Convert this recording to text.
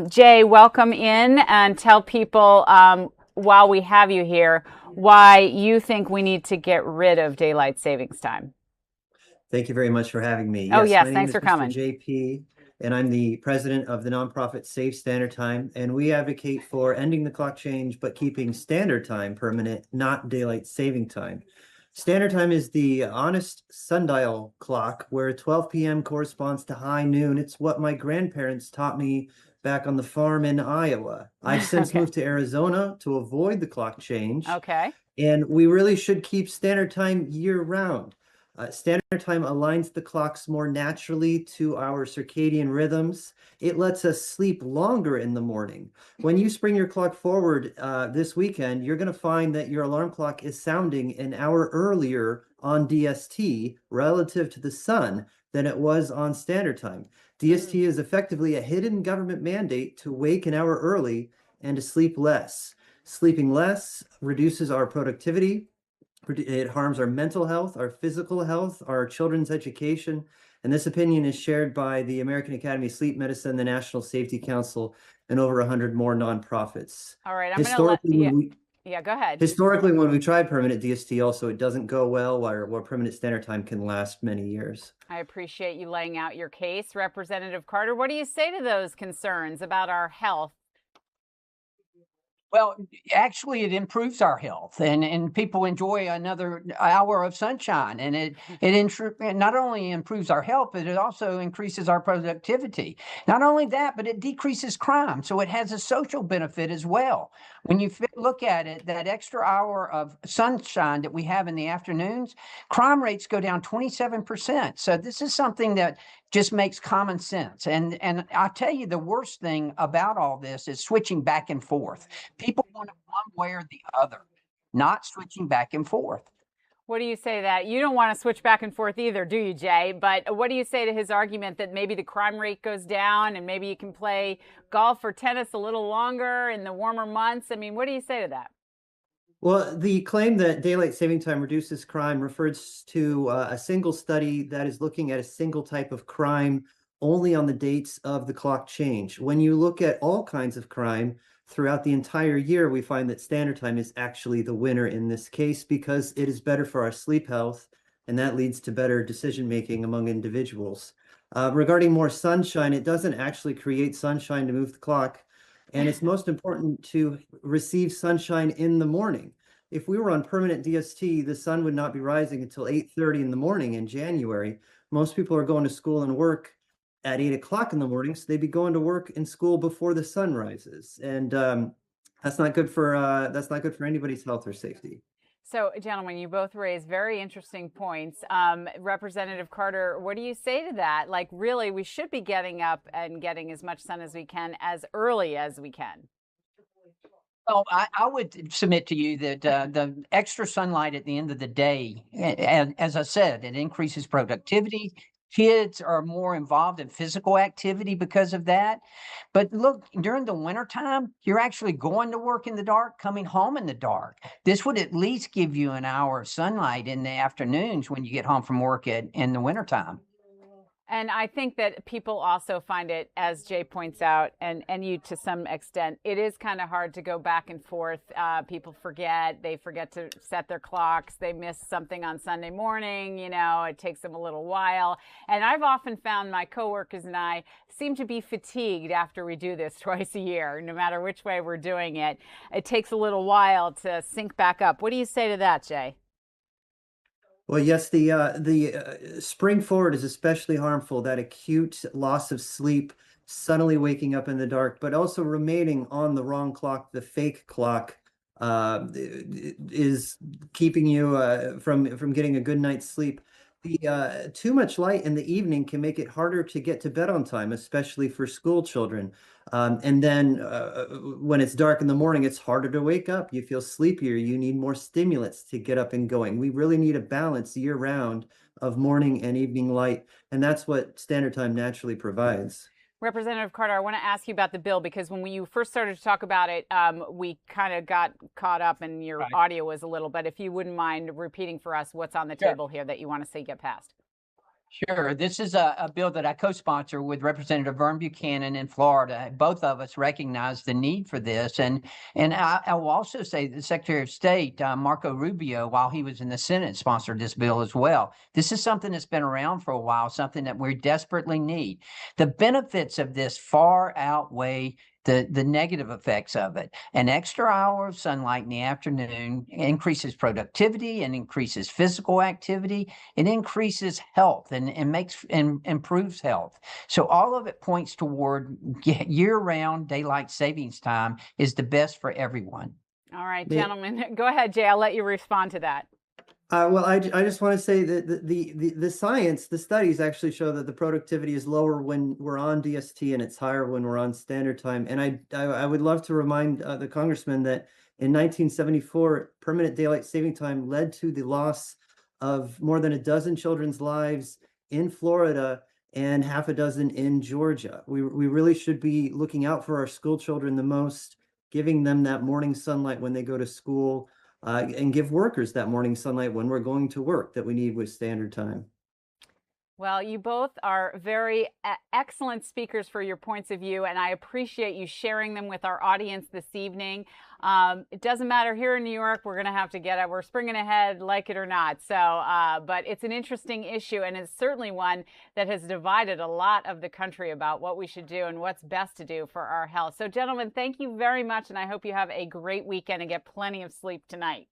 Jay, welcome in and tell people while we have you here why you think we need to get rid of daylight savings time. Thank you very much for having me. Oh, Yes, yes, my name thanks is for Mr. coming. JP, and I'm the president of the nonprofit Save Standard Time. And we advocate for ending the clock change, but keeping standard time permanent, not daylight saving time. Standard time is the honest sundial clock where 12 p.m. corresponds to high noon. It's what my grandparents taught me back on the farm in Iowa. I've since Okay. moved to Arizona to avoid the clock change, Okay. and we really should keep standard time year round. Standard time aligns the clocks more naturally to our circadian rhythms. It lets us sleep longer in the morning. When you spring your clock forward this weekend, you're going to find that your alarm clock is sounding an hour earlier on DST relative to the sun than it was on standard time. DST is effectively a hidden government mandate to wake an hour early and to sleep less. Sleeping less reduces our productivity. It harms our mental health, our physical health, our children's education. And this opinion is shared by the American Academy of Sleep Medicine, the National Safety Council, and over 100 more nonprofits. All right. I'm going to let, Historically, yeah, when we yeah, go ahead. historically when we tried permanent DST, also it doesn't go well, where permanent standard time can last many years. I appreciate you laying out your case. Representative Carter, what do you say to those concerns about our health? Well, actually, it improves our health, and people enjoy another hour of sunshine, and it not only improves our health, but it also increases our productivity. Not only that, but it decreases crime, so it has a social benefit as well. When you look at it, that extra hour of sunshine that we have in the afternoons, crime rates go down 27%. So this is something that just makes common sense. And I'll tell you, the worst thing about all this is switching back and forth. People want it one way or the other, not switching back and forth. What do you say to that? You don't want to switch back and forth either, do you, Jay? But what do you say to his argument that maybe the crime rate goes down and maybe you can play golf or tennis a little longer in the warmer months? I mean, what do you say to that? Well, the claim that daylight saving time reduces crime refers to a single study that is looking at a single type of crime only on the dates of the clock change. When you look at all kinds of crime throughout the entire year, we find that standard time is actually the winner in this case because it is better for our sleep health, and that leads to better decision making among individuals. Regarding more sunshine, it doesn't actually create sunshine to move the clock. And it's most important to receive sunshine in the morning. If we were on permanent DST, the sun would not be rising until 8:30 in the morning in January. Most people are going to school and work at 8 o'clock in the morning, so they'd be going to work and school before the sun rises. And that's not good for anybody's health or safety. So, gentlemen, you both raise very interesting points. Representative Carter, what do you say to that? Like, really, we should be getting up and getting as much sun as we can as early as we can. Well, I would submit to you that the extra sunlight at the end of the day, and as I said, it increases productivity. Kids are more involved in physical activity because of that. But look, during the wintertime, you're actually going to work in the dark, coming home in the dark. This would at least give you an hour of sunlight in the afternoons when you get home from work in the wintertime. And I think that people also find it, as Jay points out, and you to some extent, it is kind of hard to go back and forth. People forget, they forget to set their clocks. They miss something on Sunday morning, it takes them a little while. And I've often found my coworkers and I seem to be fatigued after we do this twice a year, no matter which way we're doing it. It takes a little while to sync back up. What do you say to that, Jay? Well, yes, the spring forward is especially harmful, that acute loss of sleep, suddenly waking up in the dark, but also remaining on the wrong clock, the fake clock, is keeping you from getting a good night's sleep. The too much light in the evening can make it harder to get to bed on time, especially for school children. And then when it's dark in the morning, it's harder to wake up. You feel sleepier. You need more stimulants to get up and going. We really need a balance year round of morning and evening light, and that's what standard time naturally provides. Representative Carter, I want to ask you about the bill because when you first started to talk about it, we kind of got caught up and your Right. audio was a little, but if you wouldn't mind repeating for us what's on the Sure. table here that you want to see get passed. Sure. This is a bill that I co-sponsor with Representative Vern Buchanan in Florida. Both of us recognize the need for this. And I will also say the Secretary of State, Marco Rubio, while he was in the Senate, sponsored this bill as well. This is something that's been around for a while, something that we desperately need. The benefits of this far outweigh the negative effects of it. An extra hour of sunlight in the afternoon increases productivity and increases physical activity. It increases health and improves health. So all of it points toward year-round daylight savings time is the best for everyone. All right, gentlemen, go ahead, Jay. I'll let you respond to that. Well, I just want to say that the science, the studies actually show that the productivity is lower when we're on DST and it's higher when we're on standard time. And I would love to remind the congressman that in 1974, permanent daylight saving time led to the loss of more than a dozen children's lives in Florida and half a dozen in Georgia. We really should be looking out for our school children the most, giving them that morning sunlight when they go to school. And give workers that morning sunlight when we're going to work that we need with standard time. Well, you both are very excellent speakers for your points of view, and I appreciate you sharing them with our audience this evening. It doesn't matter here in New York, we're going to have to get it. We're springing ahead, like it or not. So, but it's an interesting issue, and it's certainly one that has divided a lot of the country about what we should do and what's best to do for our health. So, gentlemen, thank you very much, and I hope you have a great weekend and get plenty of sleep tonight.